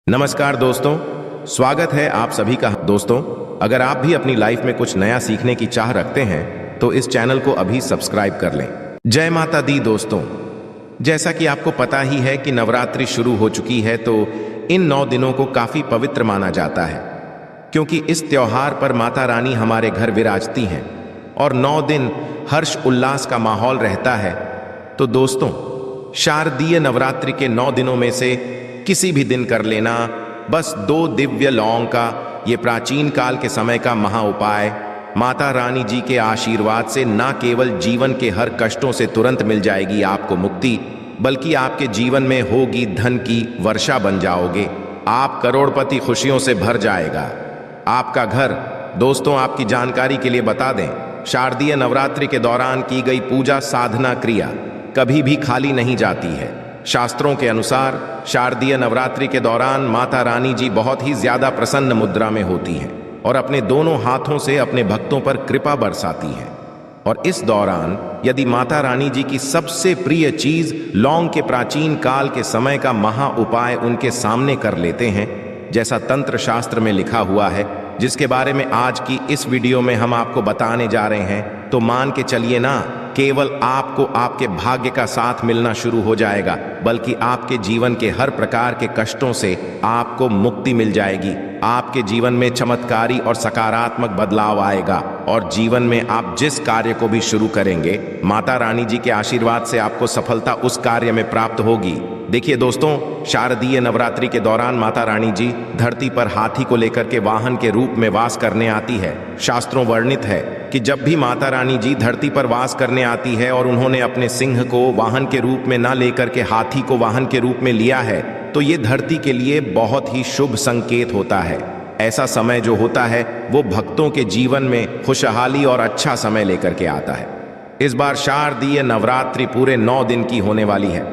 नमस्कार दोस्तों, स्वागत है आप सभी का। दोस्तों, अगर आप भी अपनी लाइफ में कुछ नया सीखने की चाह रखते हैं तो इस चैनल को अभी सब्सक्राइब कर लें। जय माता दी। दोस्तों, जैसा कि आपको पता ही है कि नवरात्रि शुरू हो चुकी है, तो इन 9 दिनों को काफी पवित्र माना जाता है, क्योंकि इस त्योहार पर माता रानी हमारे घर विराजती हैं और 9 दिन हर्ष उल्लास का माहौल रहता है। तो दोस्तों, शारदीय नवरात्रि के 9 दिनों में से किसी भी दिन कर लेना बस 2 दिव्य लौंग का ये प्राचीन काल के समय का महा उपाय माता रानी जी के आशीर्वाद से न केवल जीवन के हर कष्टों से तुरंत मिल जाएगी आपको मुक्ति, बल्कि आपके जीवन में होगी धन की वर्षा बन जाओगे। आप करोड़पति खुशियों से भर जाएगा आपका घर। दोस्तों, आपकी जानकारी के लिए बता दें, शारदीय नवरात्रि के दौरान की गई पूजा साधना क्रिया कभी भी खाली नहीं जाती है। शास्त्रों के अनुसार शारदीय नवरात्रि के दौरान माता रानी जी बहुत ही ज्यादा प्रसन्न मुद्रा में होती हैं और अपने दोनों हाथों से अपने भक्तों पर कृपा बरसाती हैं। और इस दौरान यदि माता रानी जी की सबसे प्रिय चीज लौंग के प्राचीन काल के समय का महा उपाय उनके सामने कर लेते हैं, जैसा तंत्र शास्त्र में लिखा हुआ है, जिसके बारे में आज की इस वीडियो में हम आपको बताने जा रहे हैं, तो मान के चलिए ना, केवल आपको आपके भाग्य का साथ मिलना शुरू हो जाएगा, बल्कि आपके जीवन के हर प्रकार के कष्टों से आपको मुक्ति मिल जाएगी। आपके जीवन में चमत्कारी और सकारात्मक बदलाव आएगा और जीवन में आप जिस कार्य को भी शुरू करेंगे, माता रानी जी के आशीर्वाद से आपको सफलता उस कार्य में प्राप्त होगी। देखिए दोस्तों, शारदीय नवरात्रि के दौरान माता रानी जी धरती पर हाथी को लेकर के वाहन के रूप में वास करने आती है। शास्त्रों वर्णित है कि जब भी माता रानी जी धरती पर वास करने आती है और उन्होंने अपने सिंह को वाहन के रूप में न लेकर के हाथी को वाहन के रूप में लिया है, तो ये धरती के लिए बहुत ही शुभ संकेत होता है। ऐसा समय जो होता है वो भक्तों के जीवन में खुशहाली और अच्छा समय लेकर के आता है। इस बार शारदीय नवरात्रि पूरे 9 दिन की होने वाली है,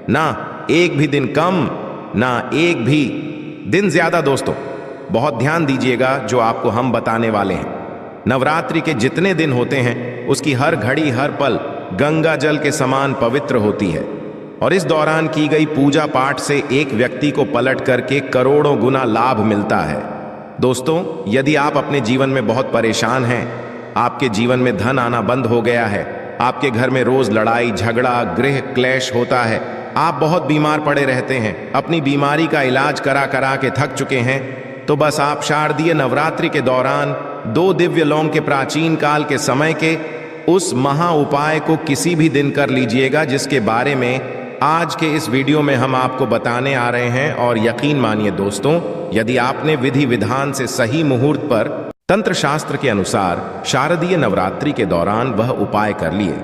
ना एक भी दिन कम, ना एक भी दिन ज्यादा। दोस्तों, बहुत ध्यान दीजिएगा जो आपको हम बताने वाले हैं। नवरात्रि के जितने दिन होते हैं उसकी हर घड़ी हर पल गंगा जल के समान पवित्र होती है और इस दौरान की गई पूजा पाठ से एक व्यक्ति को पलट करके करोड़ों गुना लाभ मिलता है। दोस्तों, यदि आप अपने जीवन में बहुत परेशान हैं, आपके जीवन में धन आना बंद हो गया है, आपके घर में रोज लड़ाई झगड़ा गृह क्लेश होता है, आप बहुत बीमार पड़े रहते हैं, अपनी बीमारी का इलाज करा करा के थक चुके हैं, तो बस आप शारदीय नवरात्रि के दौरान 2 दिव्य लौंग के प्राचीन काल के समय के उस महा उपाय को किसी भी दिन कर लीजिएगा, जिसके बारे में आज के इस वीडियो में हम आपको बताने आ रहे हैं। और यकीन मानिए दोस्तों, यदि आपने विधि विधान से सही मुहूर्त पर तंत्र शास्त्र के अनुसार शारदीय नवरात्रि के दौरान वह उपाय कर लिए,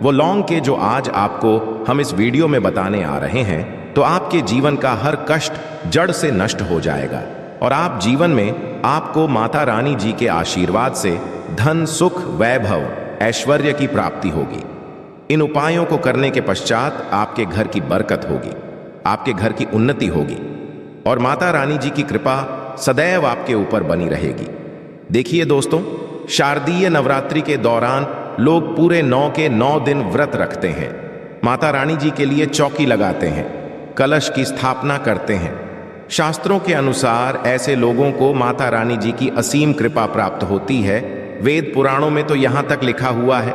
वो लौंग के जो आज आपको हम इस वीडियो में बताने आ रहे हैं, तो आपके जीवन का हर कष्ट जड़ से नष्ट हो जाएगा और आप जीवन में आपको माता रानी जी के आशीर्वाद से धन सुख वैभव ऐश्वर्य की प्राप्ति होगी। इन उपायों को करने के पश्चात आपके घर की बरकत होगी, आपके घर की उन्नति होगी और माता रानी जी की कृपा सदैव आपके ऊपर बनी रहेगी। देखिए दोस्तों, शारदीय नवरात्रि के दौरान लोग पूरे 9 के 9 दिन व्रत रखते हैं, माता रानी जी के लिए चौकी लगाते हैं, कलश की स्थापना करते हैं। शास्त्रों के अनुसार ऐसे लोगों को माता रानी जी की असीम कृपा प्राप्त होती है। वेद पुराणों में तो यहाँ तक लिखा हुआ है,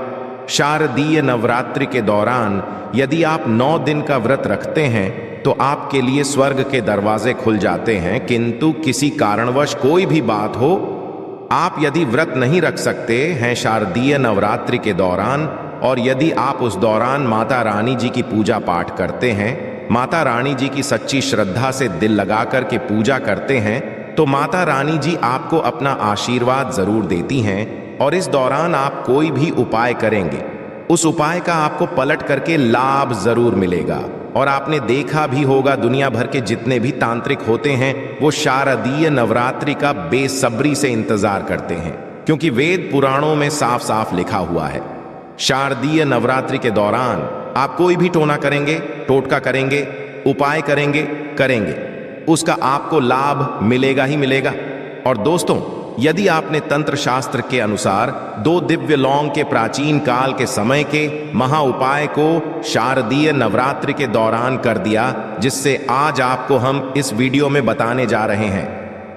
शारदीय नवरात्रि के दौरान यदि आप 9 दिन का व्रत रखते हैं तो आपके लिए स्वर्ग के दरवाजे खुल जाते हैं। किंतु किसी कारणवश कोई भी बात हो, आप यदि व्रत नहीं रख सकते हैं शारदीय नवरात्रि के दौरान, और यदि आप उस दौरान माता रानी जी की पूजा पाठ करते हैं, माता रानी जी की सच्ची श्रद्धा से दिल लगा कर के पूजा करते हैं, तो माता रानी जी आपको अपना आशीर्वाद जरूर देती हैं। और इस दौरान आप कोई भी उपाय करेंगे, उस उपाय का आपको पलट करके लाभ जरूर मिलेगा। और आपने देखा भी होगा, दुनिया भर के जितने भी तांत्रिक होते हैं वो शारदीय नवरात्रि का बेसब्री से इंतजार करते हैं, क्योंकि वेद पुराणों में साफ साफ लिखा हुआ है, शारदीय नवरात्रि के दौरान आप कोई भी टोना करेंगे, टोटका करेंगे, उपाय करेंगे, उसका आपको लाभ मिलेगा ही मिलेगा। और दोस्तों, यदि आपने तंत्र शास्त्र के अनुसार 2 दिव्य लौंग के प्राचीन काल के समय के महा उपाय को शारदीय नवरात्रि के दौरान कर दिया, जिससे आज आपको हम इस वीडियो में बताने जा रहे हैं,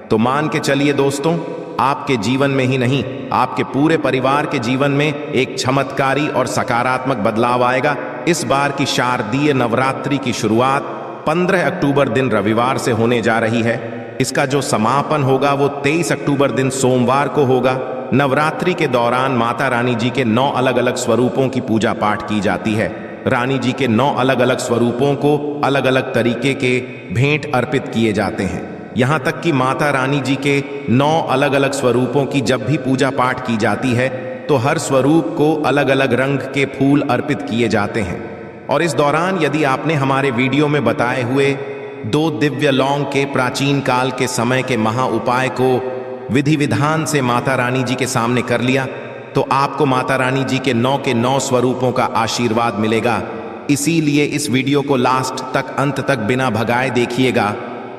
तो मान के चलिए दोस्तों, आपके जीवन में ही नहीं, आपके पूरे परिवार के जीवन में एक चमत्कारी और सकारात्मक बदलाव आएगा। इस बार की शारदीय नवरात्रि की शुरुआत 15 अक्टूबर दिन रविवार से होने जा रही है। इसका जो समापन होगा वो 23 अक्टूबर दिन सोमवार को होगा। नवरात्रि के दौरान माता रानी जी के 9 अलग अलग स्वरूपों की पूजा पाठ की जाती है। रानी जी के 9 अलग अलग स्वरूपों को अलग अलग तरीके के भेंट अर्पित किए जाते हैं। यहाँ तक कि माता रानी जी के 9 अलग अलग स्वरूपों की जब भी पूजा पाठ की जाती है तो हर स्वरूप को अलग अलग रंग के फूल अर्पित किए जाते हैं। और इस दौरान यदि आपने हमारे वीडियो में बताए हुए 2 दिव्य लौंग के प्राचीन काल के समय के महा उपाय को विधि विधान से माता रानी जी के सामने कर लिया, तो आपको माता रानी जी के 9 स्वरूपों का आशीर्वाद मिलेगा। इसीलिए इस वीडियो को लास्ट तक, अंत तक बिना भगाए देखिएगा।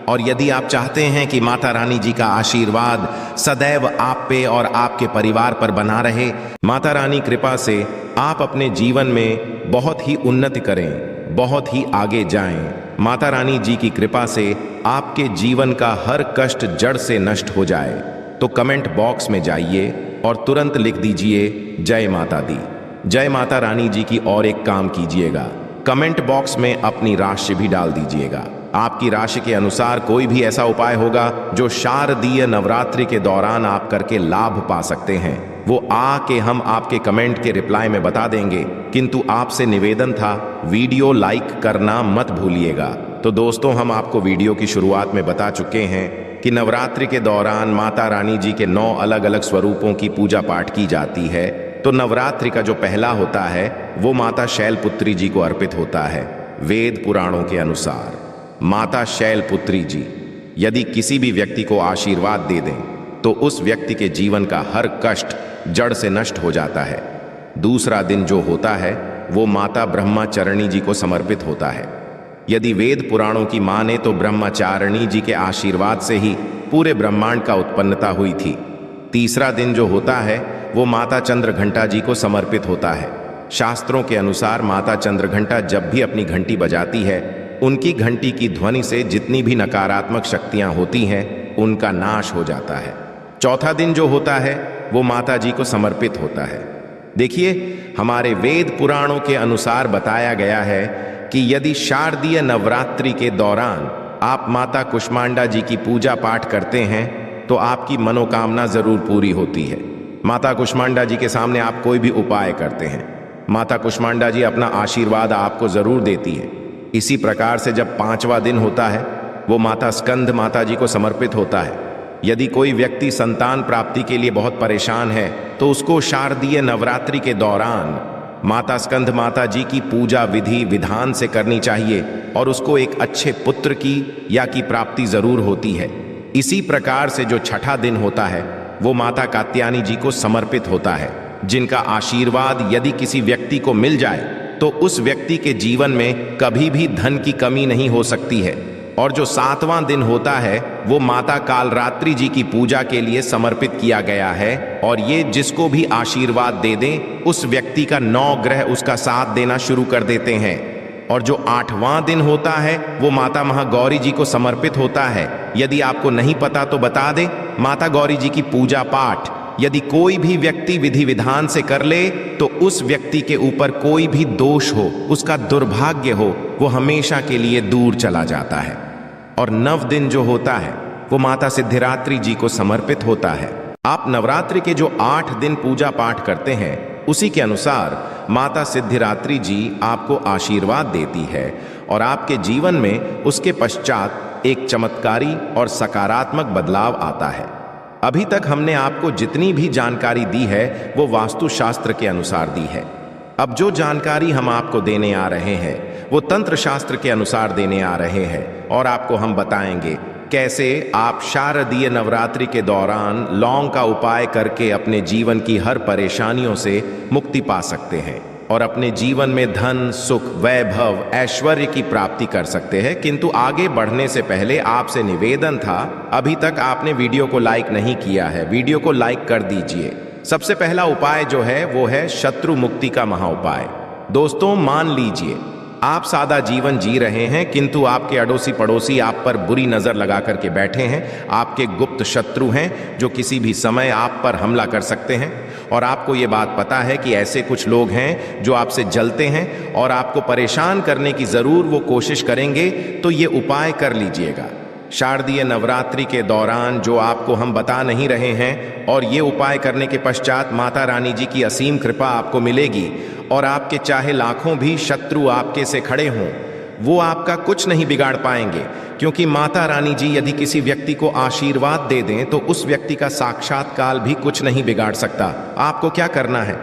और यदि आप चाहते हैं कि माता रानी जी का आशीर्वाद सदैव आप पे और आपके परिवार पर बना रहे, माता रानी कृपा से आप अपने जीवन में बहुत ही उन्नति करें, बहुत ही आगे जाएं, माता रानी जी की कृपा से आपके जीवन का हर कष्ट जड़ से नष्ट हो जाए, तो कमेंट बॉक्स में जाइए और तुरंत लिख दीजिए जय माता दी। जय माता रानी जी की। और एक काम कीजिएगा, कमेंट बॉक्स में अपनी राशि भी डाल दीजिएगा। आपकी राशि के अनुसार कोई भी ऐसा उपाय होगा जो शारदीय नवरात्रि के दौरान आप करके लाभ पा सकते हैं, वो आके हम आपके कमेंट के रिप्लाई में बता देंगे। किंतु आपसे निवेदन था, वीडियो लाइक करना मत भूलिएगा। तो दोस्तों, हम आपको वीडियो की शुरुआत में बता चुके हैं कि नवरात्रि के दौरान माता रानी जी के 9 अलग अलग स्वरूपों की पूजा पाठ की जाती है। तो नवरात्रि का जो पहला होता है वो माता शैलपुत्री जी को अर्पित होता है। वेद पुराणों के अनुसार माता शैलपुत्री जी यदि किसी भी व्यक्ति को आशीर्वाद दे दें तो उस व्यक्ति के जीवन का हर कष्ट जड़ से नष्ट हो जाता है। दूसरा दिन जो होता है वो माता ब्रह्मचारिणी जी को समर्पित होता है। यदि वेद पुराणों की माने तो ब्रह्मचारिणी जी के आशीर्वाद से ही पूरे ब्रह्मांड का उत्पन्नता हुई थी। तीसरा दिन जो होता है वो माता चंद्रघंटा जी को समर्पित होता है। शास्त्रों के अनुसार माता चंद्रघंटा जब भी अपनी घंटी बजाती है, उनकी घंटी की ध्वनि से जितनी भी नकारात्मक शक्तियां होती हैं उनका नाश हो जाता है। चौथा दिन जो होता है वो माता जी को समर्पित होता है। देखिए, हमारे वेद पुराणों के अनुसार बताया गया है कि यदि शारदीय नवरात्रि के दौरान आप माता कुष्मांडा जी की पूजा पाठ करते हैं तो आपकी मनोकामना जरूर पूरी होती है। माता कुष्मांडा जी के सामने आप कोई भी उपाय करते हैं, माता कुष्मांडा जी अपना आशीर्वाद आपको जरूर देती है। इसी प्रकार से जब 5वां दिन होता है वो माता स्कंद माता जी को समर्पित होता है। यदि कोई व्यक्ति संतान प्राप्ति के लिए बहुत परेशान है तो उसको शारदीय नवरात्रि के दौरान माता स्कंद माता जी की पूजा विधि विधान से करनी चाहिए और उसको एक अच्छे पुत्र की या की प्राप्ति जरूर होती है। इसी प्रकार से जो 6ठा दिन होता है वो माता कात्यायनी जी को समर्पित होता है, जिनका आशीर्वाद यदि किसी व्यक्ति को मिल जाए तो उस व्यक्ति के जीवन में कभी भी धन की कमी नहीं हो सकती है। और जो 7वां दिन होता है वो माता कालरात्रि जी की पूजा के लिए समर्पित किया गया है, और ये जिसको भी आशीर्वाद दे दें उस व्यक्ति का 9 ग्रह उसका साथ देना शुरू कर देते हैं। और जो 8वां दिन होता है वो माता महागौरी जी को समर्पित होता है। यदि आपको नहीं पता तो बता दें, माता गौरी जी की पूजा पाठ यदि कोई भी व्यक्ति विधि विधान से कर ले तो उस व्यक्ति के ऊपर कोई भी दोष हो, उसका दुर्भाग्य हो, वो हमेशा के लिए दूर चला जाता है। और 9 दिन जो होता है वो माता सिद्धिरात्रि जी को समर्पित होता है। आप नवरात्रि के जो 8 दिन पूजा पाठ करते हैं उसी के अनुसार माता सिद्धिरात्रि जी आपको आशीर्वाद देती है और आपके जीवन में उसके पश्चात एक चमत्कारी और सकारात्मक बदलाव आता है। अभी तक हमने आपको जितनी भी जानकारी दी है वो वास्तुशास्त्र के अनुसार दी है। अब जो जानकारी हम आपको देने आ रहे हैं वो तंत्र शास्त्र के अनुसार देने आ रहे हैं, और आपको हम बताएंगे कैसे आप शारदीय नवरात्रि के दौरान लौंग का उपाय करके अपने जीवन की हर परेशानियों से मुक्ति पा सकते हैं। और अपने जीवन में धन, सुख, वैभव, ऐश्वर्य की प्राप्ति कर सकते हैं। किंतु आगे बढ़ने से पहले आपसे निवेदन था, अभी तक आपने वीडियो को लाइक नहीं किया है, वीडियो को लाइक कर दीजिए। सबसे पहला उपाय जो है वो है शत्रु मुक्ति का महा उपाय। दोस्तों, मान लीजिए आप सादा जीवन जी रहे हैं, किंतु आपके अड़ोसी पड़ोसी आप पर बुरी नजर लगा करके बैठे हैं। आपके गुप्त शत्रु हैं जो किसी भी समय आप पर हमला कर सकते हैं, और आपको ये बात पता है कि ऐसे कुछ लोग हैं जो आपसे जलते हैं और आपको परेशान करने की जरूर वो कोशिश करेंगे। तो ये उपाय कर लीजिएगा। शारदीय नवरात्रि के दौरान जो आपको हम बता नहीं रहे हैं, और ये उपाय करने के पश्चात माता रानी जी की असीम कृपा आपको मिलेगी, और आपके चाहे लाखों भी शत्रु आपके से खड़े हों, वो आपका कुछ नहीं बिगाड़ पाएंगे। क्योंकि माता रानी जी यदि किसी व्यक्ति को आशीर्वाद दे दें तो उस व्यक्ति का साक्षात काल भी कुछ नहीं बिगाड़ सकता। आपको क्या करना है,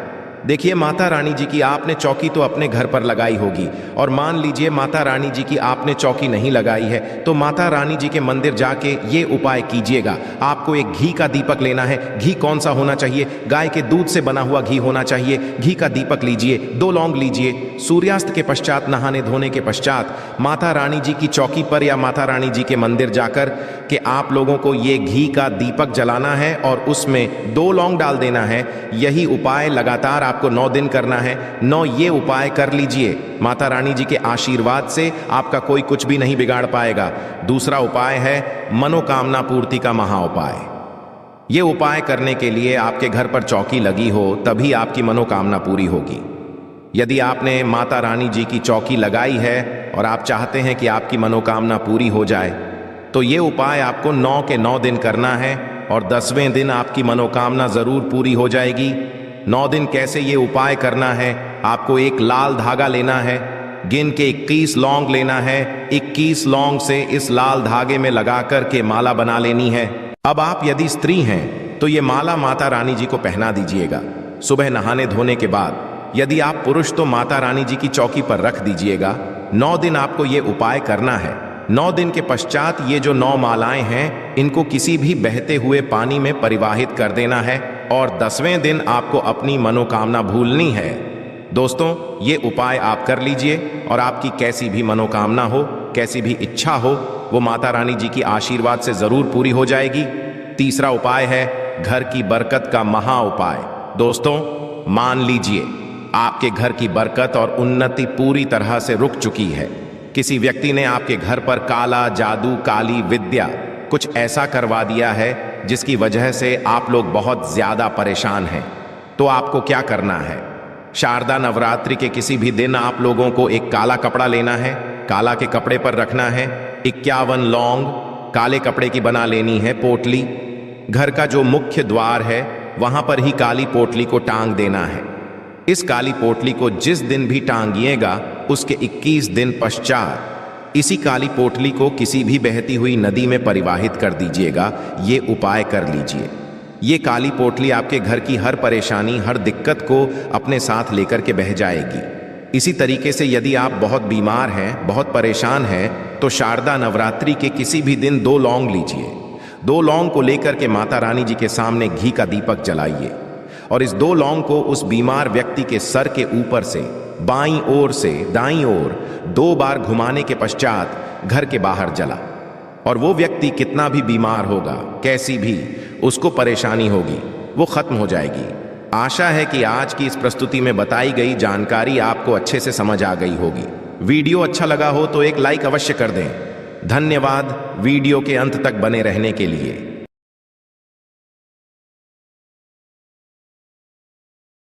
देखिए, माता रानी जी की आपने चौकी तो अपने घर पर लगाई होगी, और मान लीजिए माता रानी जी की आपने चौकी नहीं लगाई है, तो माता रानी जी के मंदिर जाके ये उपाय कीजिएगा। आपको एक घी का दीपक लेना है। घी कौन सा होना चाहिए? गाय के दूध से बना हुआ घी होना चाहिए। घी का दीपक लीजिए, 2 लौंग लीजिए। सूर्यास्त के पश्चात, नहाने धोने के पश्चात माता रानी जी की चौकी पर या माता रानी जी के मंदिर जाकर के आप लोगों को ये घी का दीपक जलाना है और उसमें 2 लौंग डाल देना है। यही उपाय लगातार आपको 9 दिन करना है। 9 ये उपाय कर लीजिए। माता रानी जी के आशीर्वाद से आपका कोई कुछ भी नहीं बिगाड़ पाएगा। दूसरा उपाय है मनोकामना पूर्ति का महा उपाय। ये उपाय करने के लिए आपके घर पर चौकी लगी हो तभी आपकी मनोकामना पूरी होगी। यदि आपने माता रानी जी की चौकी लगाई है और आप चाहते हैं कि आपकी मनोकामना पूरी हो जाए, तो ये उपाय आपको 9 के 9 दिन करना है, और 10वें दिन आपकी मनोकामना जरूर पूरी हो जाएगी। 9 दिन कैसे ये उपाय करना है? आपको एक लाल धागा लेना है, गिन के 21 लौंग लेना है। 21 लौंग से इस लाल धागे में लगा कर के माला बना लेनी है। अब आप यदि स्त्री हैं तो ये माला माता रानी जी को पहना दीजिएगा। सुबह नहाने धोने के बाद यदि आप पुरुष तो माता रानी जी की चौकी पर रख दीजिएगा। 9 दिन आपको ये उपाय करना है। 9 दिन के पश्चात ये जो 9 मालाएं हैं, इनको किसी भी बहते हुए पानी में परिवाहित कर देना है, और 10वें दिन आपको अपनी मनोकामना भूलनी है। दोस्तों, ये उपाय आप कर लीजिए, और आपकी कैसी भी मनोकामना हो, कैसी भी इच्छा हो, वो माता रानी जी की आशीर्वाद से जरूर पूरी हो जाएगी। तीसरा उपाय है घर की बरकत का महा उपाय। दोस्तों, मान लीजिए आपके घर की बरकत और उन्नति पूरी तरह से रुक चुकी है। किसी व्यक्ति ने आपके घर पर काला जादू, काली विद्या कुछ ऐसा करवा दिया है जिसकी वजह से आप लोग बहुत ज्यादा परेशान हैं। तो आपको क्या करना है? शारदा नवरात्रि के किसी भी दिन आप लोगों को एक काला कपड़ा लेना है, काला के कपड़े पर रखना है। 51 लौंग काले कपड़े की बना लेनी है पोटली। घर का जो मुख्य द्वार है वहां पर ही काली पोटली को टांग देना है। इस काली पोटली को जिस दिन भी टांगिएगा उसके 21 दिन पश्चात इसी काली पोटली को किसी भी बहती हुई नदी में परिवाहित कर दीजिएगा। ये उपाय कर लीजिए। ये काली पोटली आपके घर की हर परेशानी, हर दिक्कत को अपने साथ लेकर के बह जाएगी। इसी तरीके से यदि आप बहुत बीमार हैं, बहुत परेशान हैं, तो शारदा नवरात्रि के किसी भी दिन 2 लौंग लीजिए। 2 लौंग को लेकर के माता रानी जी के सामने घी का दीपक जलाइए, और इस 2 लौंग को उस बीमार व्यक्ति के सर के ऊपर से बाईं ओर से दाईं ओर 2 बार घुमाने के पश्चात घर के बाहर जला। और वो व्यक्ति कितना भी बीमार होगा, कैसी भी उसको परेशानी होगी, वो खत्म हो जाएगी। आशा है कि आज की इस प्रस्तुति में बताई गई जानकारी आपको अच्छे से समझ आ गई होगी। वीडियो अच्छा लगा हो तो एक लाइक अवश्य कर दें। धन्यवाद वीडियो के अंत तक बने रहने के लिए।